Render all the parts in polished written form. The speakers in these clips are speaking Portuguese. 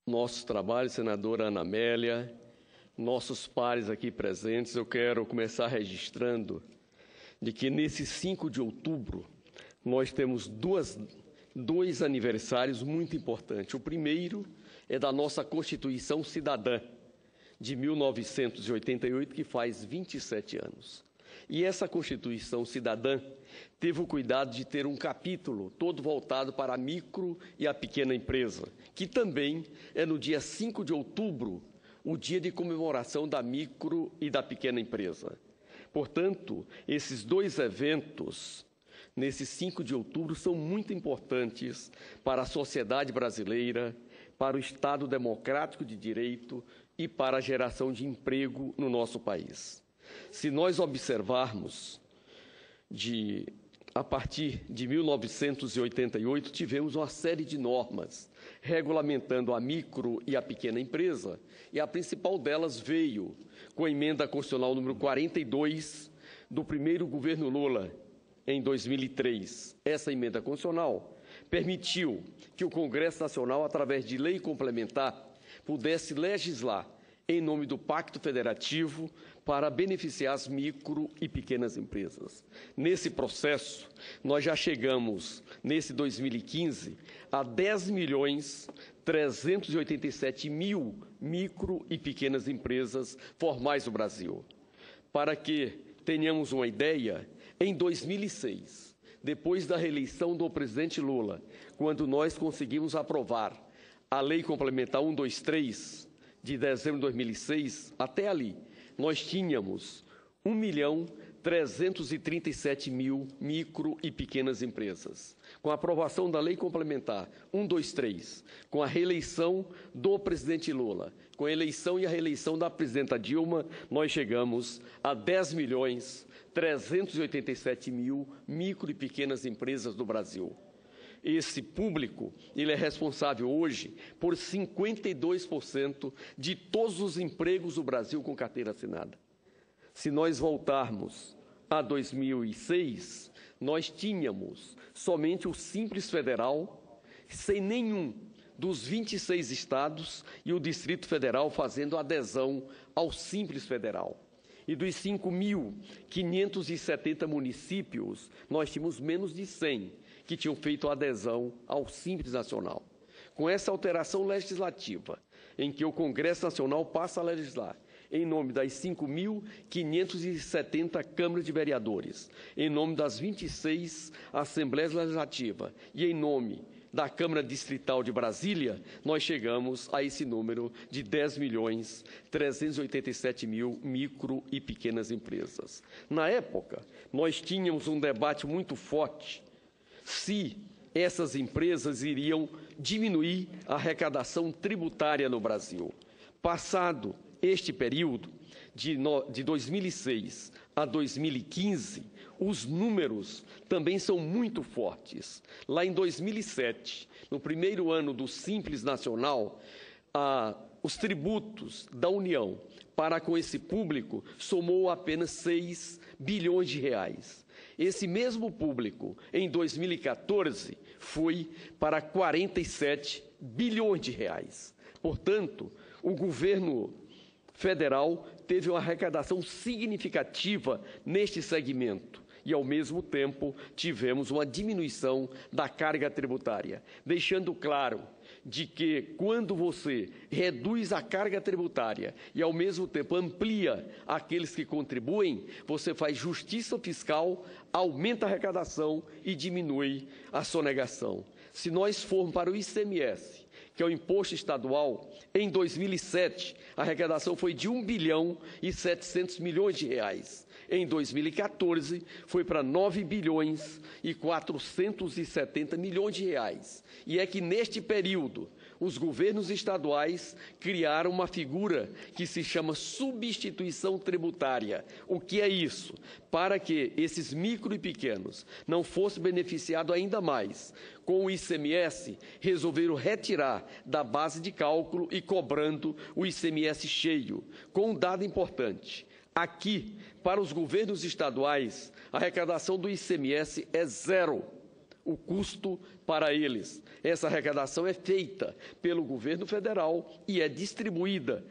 nosso trabalho, senadora Ana Amélia, nossos pares aqui presentes, eu quero começar registrando de que nesse 5 de outubro nós temos dois aniversários muito importantes. O primeiro é da nossa Constituição Cidadã, de 1988, que faz 27 anos. E essa Constituição Cidadã teve o cuidado de ter um capítulo todo voltado para a micro e a pequena empresa, que também é no dia 5 de outubro, o dia de comemoração da micro e da pequena empresa. Portanto, esses dois eventos, nesse 5 de outubro, são muito importantes para a sociedade brasileira, para o Estado democrático de direito e para a geração de emprego no nosso país. Se nós observarmos, a partir de 1988, tivemos uma série de normas regulamentando a micro e a pequena empresa, e a principal delas veio com a emenda constitucional número 42 do primeiro governo Lula, em 2003. Essa emenda constitucional permitiu que o Congresso Nacional, através de lei complementar, pudesse legislar em nome do Pacto Federativo para beneficiar as micro e pequenas empresas. Nesse processo, nós já chegamos, nesse 2015, a 10.387.000 micro e pequenas empresas formais no Brasil. Para que tenhamos uma ideia, em 2006, depois da reeleição do presidente Lula, quando nós conseguimos aprovar a Lei Complementar 123, de dezembro de 2006, até ali, nós tínhamos 1.337.000 micro e pequenas empresas. Com a aprovação da Lei Complementar 123, com a reeleição do presidente Lula, com a eleição e a reeleição da presidenta Dilma, nós chegamos a 10.387.000 micro e pequenas empresas do Brasil. Esse público, ele é responsável hoje por 52% de todos os empregos do Brasil com carteira assinada. Se nós voltarmos a 2006, nós tínhamos somente o Simples Federal, sem nenhum dos 26 estados e o Distrito Federal fazendo adesão ao Simples Federal. E dos 5.570 municípios, nós tínhamos menos de 100 que tinham feito adesão ao Simples Nacional. Com essa alteração legislativa, em que o Congresso Nacional passa a legislar em nome das 5.570 câmaras de vereadores, em nome das 26 Assembleias Legislativas e em nome da Câmara Distrital de Brasília, nós chegamos a esse número de 10.387.000 micro e pequenas empresas. Na época, nós tínhamos um debate muito forte se essas empresas iriam diminuir a arrecadação tributária no Brasil. Passado este período, de 2006 a 2015, os números também são muito fortes. Lá em 2007, no primeiro ano do Simples Nacional, os tributos da União para com esse público somou apenas 6 bilhões de reais. Esse mesmo público, em 2014, foi para 47 bilhões de reais. Portanto, o governo federal teve uma arrecadação significativa neste segmento e, ao mesmo tempo, tivemos uma diminuição da carga tributária, deixando claro de que, quando você reduz a carga tributária e, ao mesmo tempo, amplia aqueles que contribuem, você faz justiça fiscal, aumenta a arrecadação e diminui a sonegação. Se nós formos para o ICMS, que é o imposto estadual, em 2007, a arrecadação foi de 1 bilhão e 700 milhões de reais. Em 2014, foi para 9 bilhões e 470 milhões de reais. E é que, neste período, os governos estaduais criaram uma figura que se chama substituição tributária. O que é isso? Para que esses micro e pequenos não fossem beneficiados ainda mais com o ICMS, resolveram retirar da base de cálculo e cobrando o ICMS cheio. Com um dado importante: aqui, para os governos estaduais, a arrecadação do ICMS é zero. o custo para eles. Essa arrecadação é feita pelo governo federal e é distribuída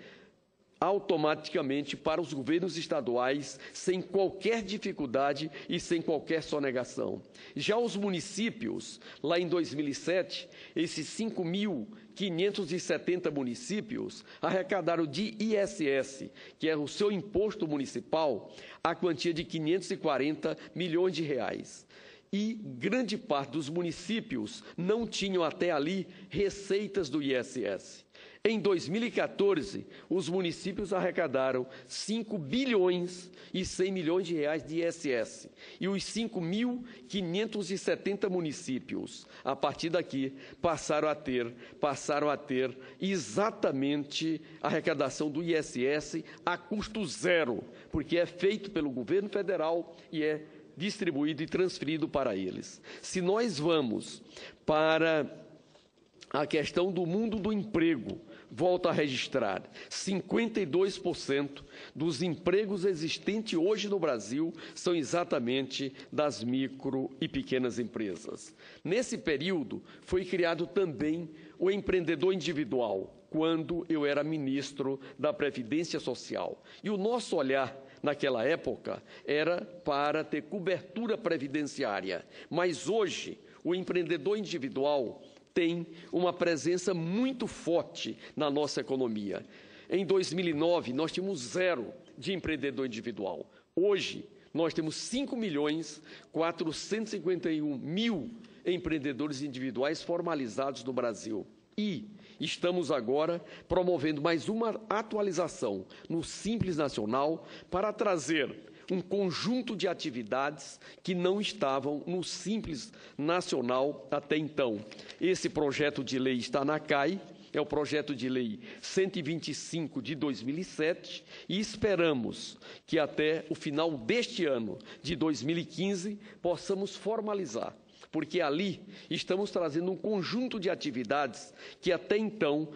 automaticamente para os governos estaduais, sem qualquer dificuldade e sem qualquer sonegação. Já os municípios, lá em 2007, esses 5.570 municípios arrecadaram de ISS, que é o seu imposto municipal, a quantia de 540 milhões de reais. E grande parte dos municípios não tinham até ali receitas do ISS. Em 2014, os municípios arrecadaram 5 bilhões e 100 milhões de reais de ISS. E os 5.570 municípios, a partir daqui, passaram a ter exatamente a arrecadação do ISS a custo zero, porque é feito pelo governo federal e é distribuído e transferido para eles. Se nós vamos para a questão do mundo do emprego, volto a registrar, 52% dos empregos existentes hoje no Brasil são exatamente das micro e pequenas empresas. Nesse período, foi criado também o empreendedor individual, quando eu era ministro da Previdência Social. E o nosso olhar naquela época era para ter cobertura previdenciária, mas hoje o empreendedor individual tem uma presença muito forte na nossa economia. Em 2009, nós tínhamos 0 de empreendedor individual. Hoje, nós temos 5.451.000 empreendedores individuais formalizados no Brasil. E estamos agora promovendo mais uma atualização no Simples Nacional para trazer um conjunto de atividades que não estavam no Simples Nacional até então. Esse projeto de lei está na CAI, é o projeto de lei 125 de 2007 e esperamos que até o final deste ano de 2015 possamos formalizar, porque ali estamos trazendo um conjunto de atividades que até então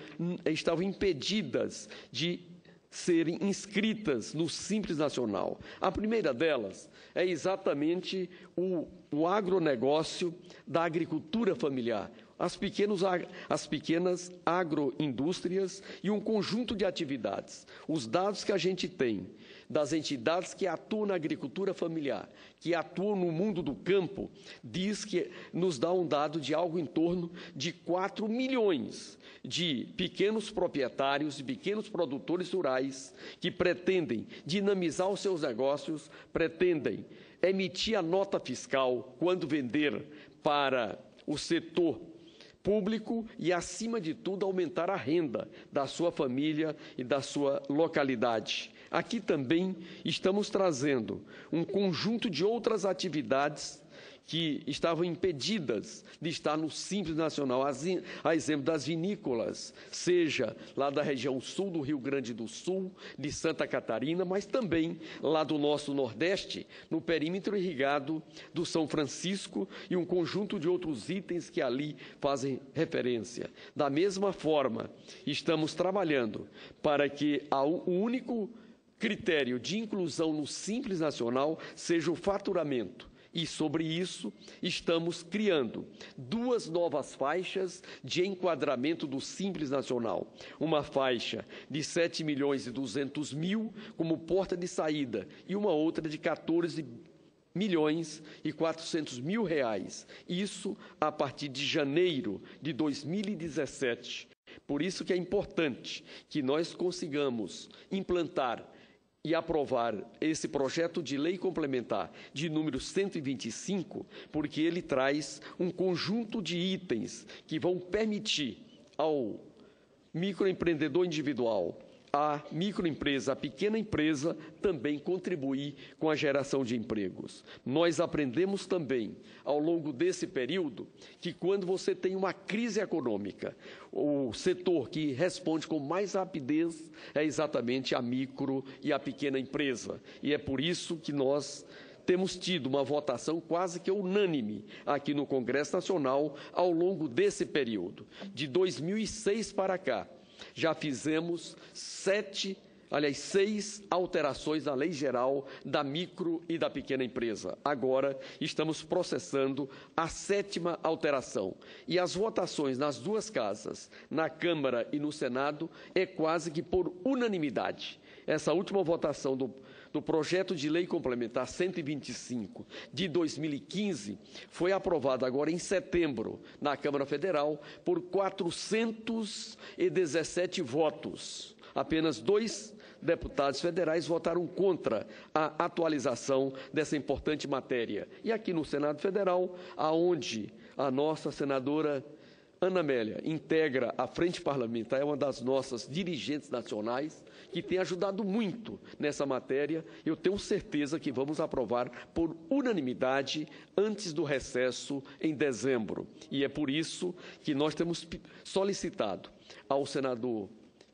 estavam impedidas de serem inscritas no Simples Nacional. A primeira delas é exatamente o agronegócio da agricultura familiar, as pequenas agroindústrias e um conjunto de atividades. Os dados que a gente tem das entidades que atuam na agricultura familiar, que atuam no mundo do campo, nos dá um dado de algo em torno de 4 milhões de pequenos proprietários e pequenos produtores rurais que pretendem dinamizar os seus negócios, pretendem emitir a nota fiscal quando vender para o setor público e, acima de tudo, aumentar a renda da sua família e da sua localidade. Aqui também estamos trazendo um conjunto de outras atividades que estavam impedidas de estar no Simples Nacional, a exemplo das vinícolas, seja lá da região sul do Rio Grande do Sul, de Santa Catarina, mas também lá do nosso Nordeste, no perímetro irrigado do São Francisco e um conjunto de outros itens que ali fazem referência. Da mesma forma, estamos trabalhando para que o único critério de inclusão no Simples Nacional seja o faturamento. E, sobre isso, estamos criando 2 novas faixas de enquadramento do Simples Nacional. Uma faixa de 7.200.000 como porta de saída e uma outra de 14.400.000 reais. Isso a partir de janeiro de 2017. Por isso que é importante que nós consigamos implantar e aprovar esse projeto de lei complementar de número 125, porque ele traz um conjunto de itens que vão permitir ao microempreendedor individual, à microempresa, à pequena empresa, também contribuir com a geração de empregos. Nós aprendemos também, ao longo desse período, que quando você tem uma crise econômica, o setor que responde com mais rapidez é exatamente a micro e a pequena empresa. E é por isso que nós temos tido uma votação quase que unânime aqui no Congresso Nacional ao longo desse período. De 2006 para cá, já fizemos 7 aliás, 6 alterações na Lei Geral da Micro e da Pequena Empresa. Agora estamos processando a 7ª alteração. E as votações nas duas casas, na Câmara e no Senado, é quase que por unanimidade. Essa última votação do projeto de lei complementar 125 de 2015 foi aprovada agora em setembro na Câmara Federal por 417 votos. Apenas 2 deputados federais votaram contra a atualização dessa importante matéria. E aqui no Senado Federal, aonde a nossa senadora Ana Amélia integra a Frente Parlamentar, é uma das nossas dirigentes nacionais, que tem ajudado muito nessa matéria. Eu tenho certeza que vamos aprovar por unanimidade antes do recesso em dezembro. E é por isso que nós temos solicitado ao senador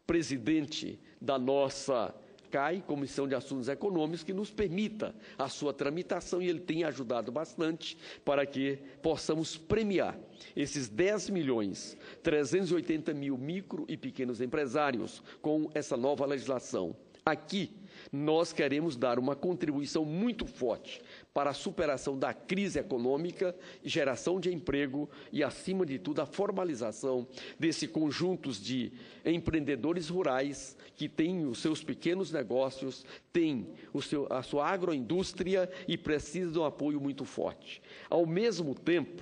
presidente da nossa CAI, Comissão de Assuntos Econômicos, que nos permita a sua tramitação, e ele tem ajudado bastante para que possamos premiar esses 10.380.000 micro e pequenos empresários com essa nova legislação. Aqui, nós queremos dar uma contribuição muito forte para a superação da crise econômica, geração de emprego e, acima de tudo, a formalização desse conjunto de empreendedores rurais que têm os seus pequenos negócios, têm a sua agroindústria e precisam de um apoio muito forte. Ao mesmo tempo,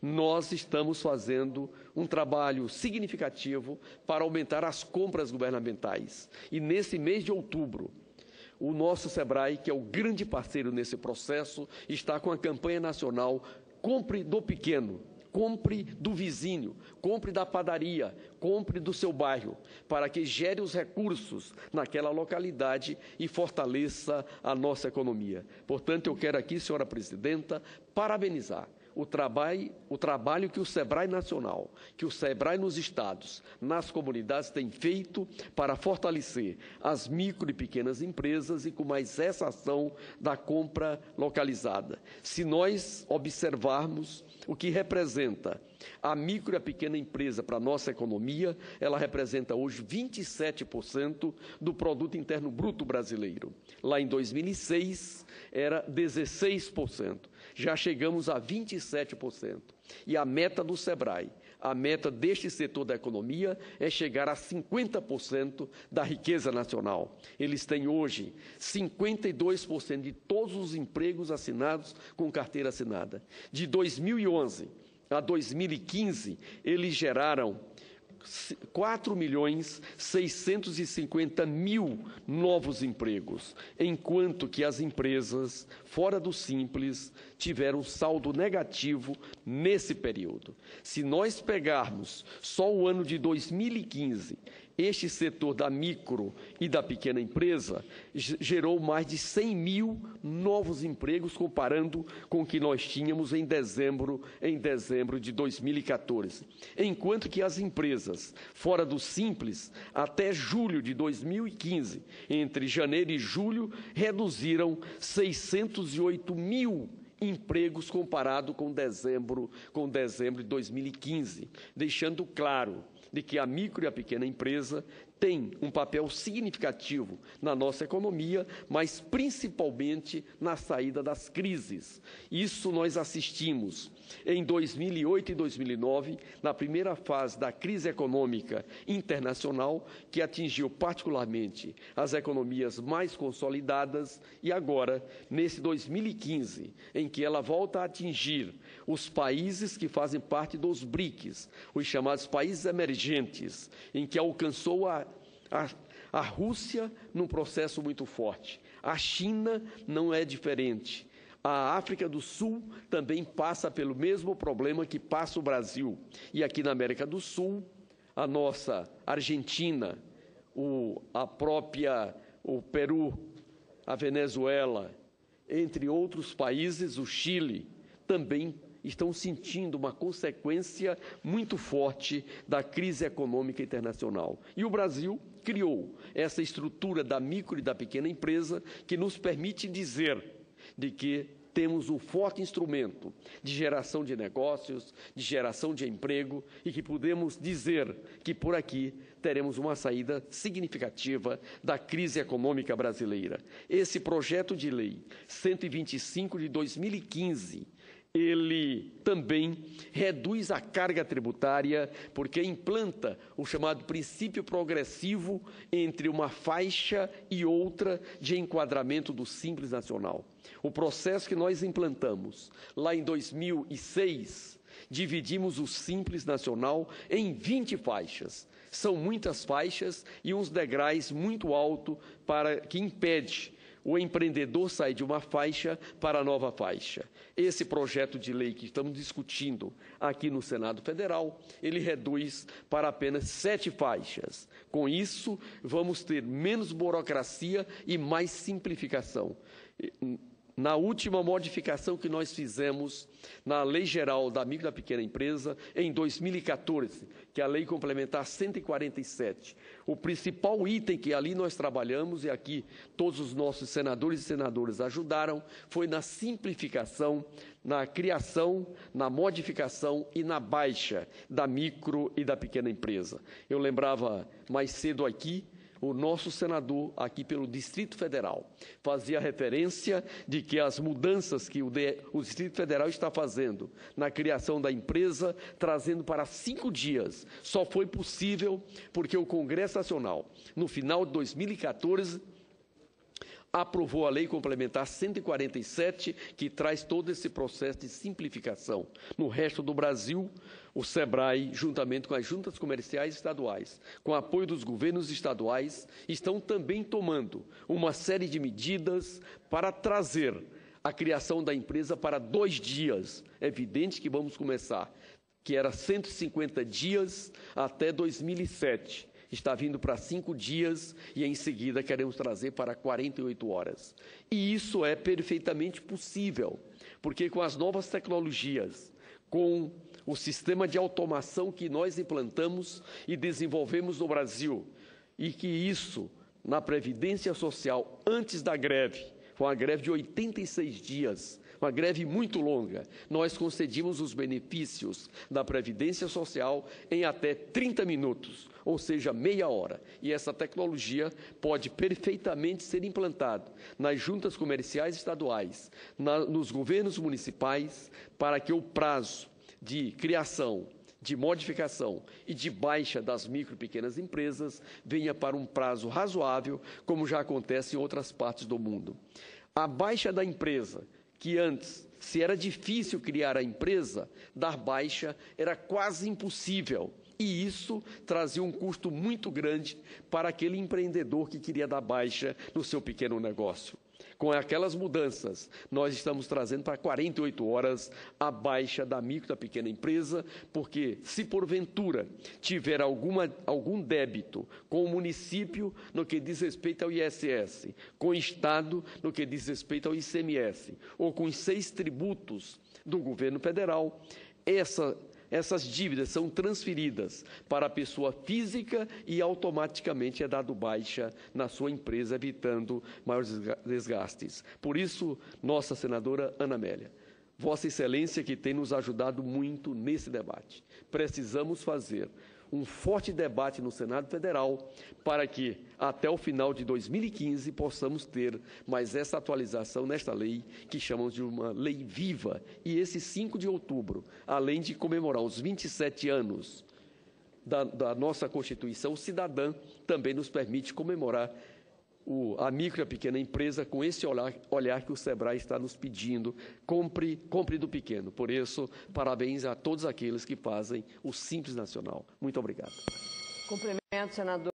nós estamos fazendo um trabalho significativo para aumentar as compras governamentais. E nesse mês de outubro, o nosso SEBRAE, que é o grande parceiro nesse processo, está com a campanha nacional Compre do Pequeno, compre do vizinho, compre da padaria, compre do seu bairro, para que gere os recursos naquela localidade e fortaleça a nossa economia. Portanto, eu quero aqui, senhora presidenta, parabenizar o trabalho que o SEBRAE Nacional, que o SEBRAE nos estados, nas comunidades tem feito para fortalecer as micro e pequenas empresas e com mais essa ação da compra localizada. Se nós observarmos o que representa a micro e a pequena empresa para a nossa economia, ela representa hoje 27% do Produto Interno Bruto brasileiro. Lá em 2006 era 16%. Já chegamos a 27%. E a meta do SEBRAE, a meta deste setor da economia é chegar a 50% da riqueza nacional. Eles têm hoje 52% de todos os empregos assinados com carteira assinada. De 2011 a 2015, eles geraram 4.650.000 novos empregos, enquanto que as empresas fora do Simples tiveram saldo negativo nesse período. Se nós pegarmos só o ano de 2015, este setor da micro e da pequena empresa gerou mais de 100.000 novos empregos, comparando com o que nós tínhamos em dezembro de 2014. Enquanto que as empresas fora do Simples, até julho de 2015, entre janeiro e julho, reduziram 608.000 empregos comparado com dezembro de 2015, deixando claro de que a micro e a pequena empresa tem um papel significativo na nossa economia, mas principalmente na saída das crises. Isso nós assistimos em 2008 e 2009, na primeira fase da crise econômica internacional, que atingiu particularmente as economias mais consolidadas, e agora, nesse 2015, em que ela volta a atingir os países que fazem parte dos BRICS, os chamados países emergentes, em que alcançou a Rússia num processo muito forte. A China não é diferente. A África do Sul também passa pelo mesmo problema que passa o Brasil. E aqui na América do Sul, a nossa Argentina, o Peru, a Venezuela, entre outros países, o Chile, também estão sentindo uma consequência muito forte da crise econômica internacional. E o Brasil criou essa estrutura da micro e da pequena empresa que nos permite dizer de que temos um forte instrumento de geração de negócios, de geração de emprego e que podemos dizer que por aqui teremos uma saída significativa da crise econômica brasileira. Esse projeto de lei 125 de 2015, ele também reduz a carga tributária, porque implanta o chamado princípio progressivo entre uma faixa e outra de enquadramento do Simples Nacional. O processo que nós implantamos lá em 2006, dividimos o Simples Nacional em 20 faixas. São muitas faixas e uns degraus muito altos para que impede o empreendedor sair de uma faixa para a nova faixa. Esse projeto de lei que estamos discutindo aqui no Senado Federal, ele reduz para apenas 7 faixas. Com isso, vamos ter menos burocracia e mais simplificação. Na última modificação que nós fizemos na Lei Geral da Micro e da Pequena Empresa, em 2014, que é a Lei Complementar 147, o principal item que ali nós trabalhamos, e aqui todos os nossos senadores e senadoras ajudaram, foi na simplificação, na criação, na modificação e na baixa da micro e da pequena empresa. Eu lembrava mais cedo aqui, o nosso senador aqui pelo Distrito Federal fazia referência de que as mudanças que o Distrito Federal está fazendo na criação da empresa, trazendo para 5 dias, só foi possível porque o Congresso Nacional, no final de 2014, aprovou a Lei Complementar 147, que traz todo esse processo de simplificação. No resto do Brasil, o SEBRAE, juntamente com as juntas comerciais estaduais, com apoio dos governos estaduais, estão também tomando uma série de medidas para trazer a criação da empresa para 2 dias. É evidente que vamos começar, que era 150 dias até 2007. Está vindo para 5 dias e, em seguida, queremos trazer para 48 horas. E isso é perfeitamente possível, porque com as novas tecnologias, com o sistema de automação que nós implantamos e desenvolvemos no Brasil, e que isso, na Previdência Social, antes da greve, foi uma greve de 86 dias, uma greve muito longa, nós concedimos os benefícios da Previdência Social em até 30 minutos, ou seja, meia hora. E essa tecnologia pode perfeitamente ser implantada nas juntas comerciais estaduais, nos governos municipais, para que o prazo de criação, de modificação e de baixa das micro e pequenas empresas venha para um prazo razoável, como já acontece em outras partes do mundo. A baixa da empresa, que antes, se era difícil criar a empresa, dar baixa era quase impossível. E isso trazia um custo muito grande para aquele empreendedor que queria dar baixa no seu pequeno negócio. Com aquelas mudanças, nós estamos trazendo para 48 horas a baixa da micro e da pequena empresa, porque se porventura tiver algum débito com o município no que diz respeito ao ISS, com o Estado no que diz respeito ao ICMS, ou com os 6 tributos do governo federal, essas dívidas são transferidas para a pessoa física e automaticamente é dado baixa na sua empresa, evitando maiores desgastes. Por isso, nossa senadora Ana Amélia, Vossa Excelência que tem nos ajudado muito nesse debate. Precisamos fazer um forte debate no Senado Federal para que, até o final de 2015, possamos ter mais essa atualização nesta lei, que chamamos de uma lei viva. E esse 5 de outubro, além de comemorar os 27 anos da nossa Constituição Cidadã, também nos permite comemorar a micro e a pequena empresa com esse olhar que o SEBRAE está nos pedindo, compre do pequeno. Por isso, parabéns a todos aqueles que fazem o Simples Nacional. Muito obrigado. Cumprimento, senador.